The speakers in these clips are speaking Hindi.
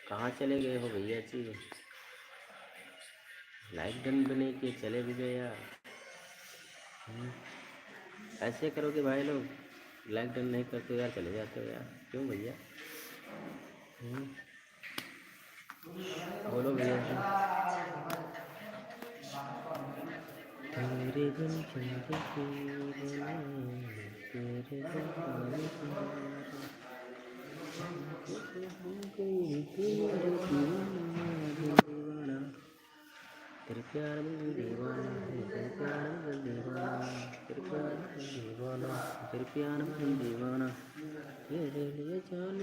कहाँ चले गए हो भैया जी? लाइक डन भी नहीं किए, चले भी गए यार। ऐसे करोगे भाई लोग, लाइक डन नहीं करते हो यार, चले जाते हो यार, क्यों भैया? बोलो भैया जी। तेरे बिन जिंदगी बने, तेरे बिन पानी दीवाना, तेरे प्यार में दीवाना, तेरे प्यार में दीवाना, तेरे प्यार में दीवाना, तेरे प्यार में दीवाना, तेरे लिए जान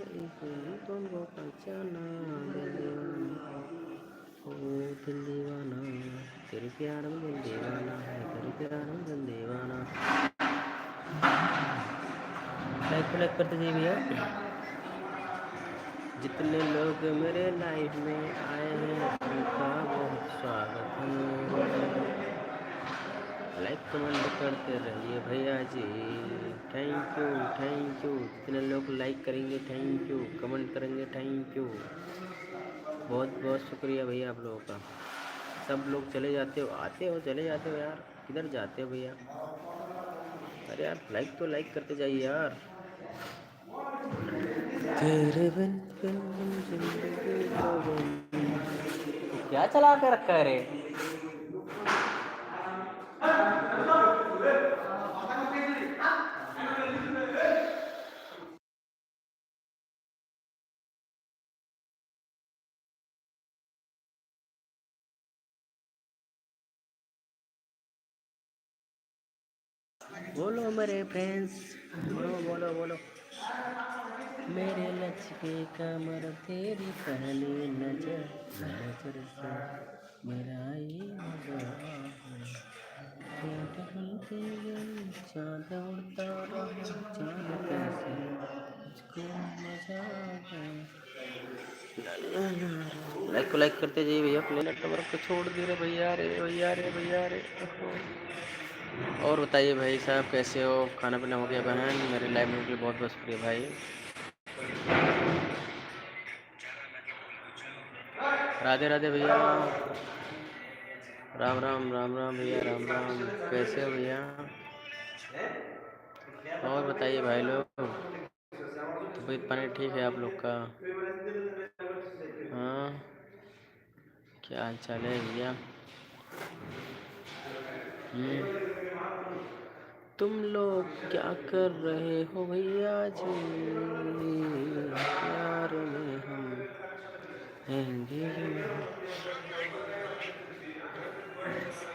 तुमको पहचाना, दिल दीवाना, ओ दिल दीवाना, तेरे प्यार में दिल दीवाना है, तेरे प्यार में दिल दीवाना। लाइक करते जाइए भैया। जितने लोग मेरे लाइफ में आए हैं उनका बहुत स्वागत है। लाइक कमेंट करते रहिए भैया जी। Thank you thank you. जितने लोग लाइक करेंगे थैंक यू, कमेंट करेंगे थैंक यू, बहुत बहुत शुक्रिया भैया आप लोगों का। सब लोग चले जाते हो, आते हो चले जाते हो यार, किधर जाते हो भैया? अरे यार लाइक तो लाइक करते जाइए यार। तेरे बिन बिन जिंदगी को क्या चला कर रखा है रे? बोलो मेरे फ्रेंड्स, बोलो बोलो बोलो। मेरे लचके कमर तेरी पहली नजर नजर से मेरा ये चाँद उड़ता रहा, चाँद कैसे मुझको मजा आ गया। लाइक को लाइक करते जाइए भैया। प्ले नेटवर्क को छोड़ दे रहे भैया रे भैया रे भैया रे। और बताइए भाई साहब कैसे हो? खाना पीना हो गया बहन? मेरे लाइव में के बहुत बहुत शुक्रिया भाई। राधे राधे भैया, राम राम राम राम भैया, राम राम। कैसे हो भैया? और बताइए भाई लोग, तबीयत पानी ठीक है आप लोग का? हाँ, क्या हाल चाल है भैया? तुम लोग क्या कर रहे हो भैया जी? प्यार में हम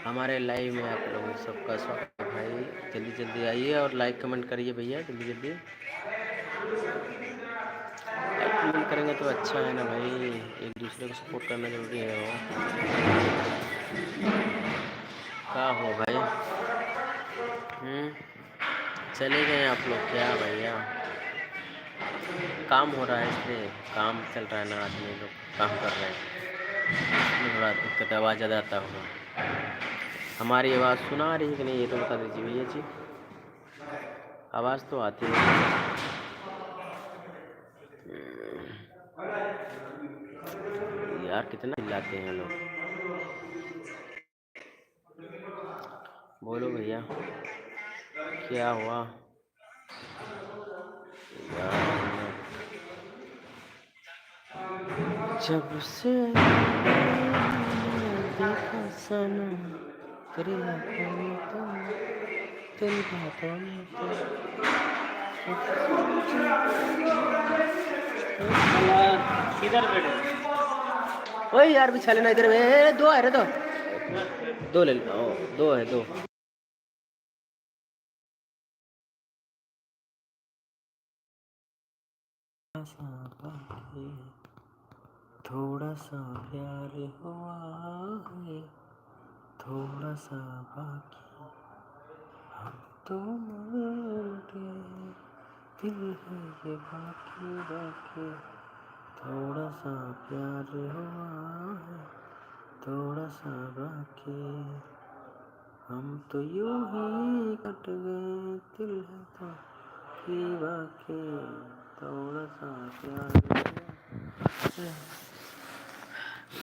हमारे लाइव में आप लोगों सबका स्वागत है भाई। जल्दी जल्दी आइए और लाइक कमेंट करिए भैया, जल्दी जल्दी। लाइक कमेंट करेंगे तो अच्छा है ना भाई, एक दूसरे को सपोर्ट करना जरूरी है। वो क्या हो भाई? चले गए आप लोग क्या भैया? काम हो रहा है इसलिए, काम चल रहा है ना, आदमी लोग काम कर रहे हैं, थोड़ा दिक्कत, आवाज़ ज़्यादा आता होगा। हमारी आवाज़ सुना रही है कि नहीं ये तो बता दीजिए भैया जी। आवाज़ तो आती है यार, कितना चिल्लाते हैं लोग। बोलो भैया क्या हुआ यार? जब से देखा सनम तेरी आँखों में तो, तेरी बातों में तो, किधर बैठे? ओए यार बिछा लेना इधर में, दो है रे, दो ले लो, दो है दो। थोड़ा सा प्यार हुआ है, थोड़ा सा बाकी, हम तो मर गए, दिल है ये बाकी बाकी। थोड़ा सा प्यार हुआ है, थोड़ा सा बाकी, हम तो यूं ही कट गए, दिल है तो बाकी, थोड़ा सा प्यार हुआ।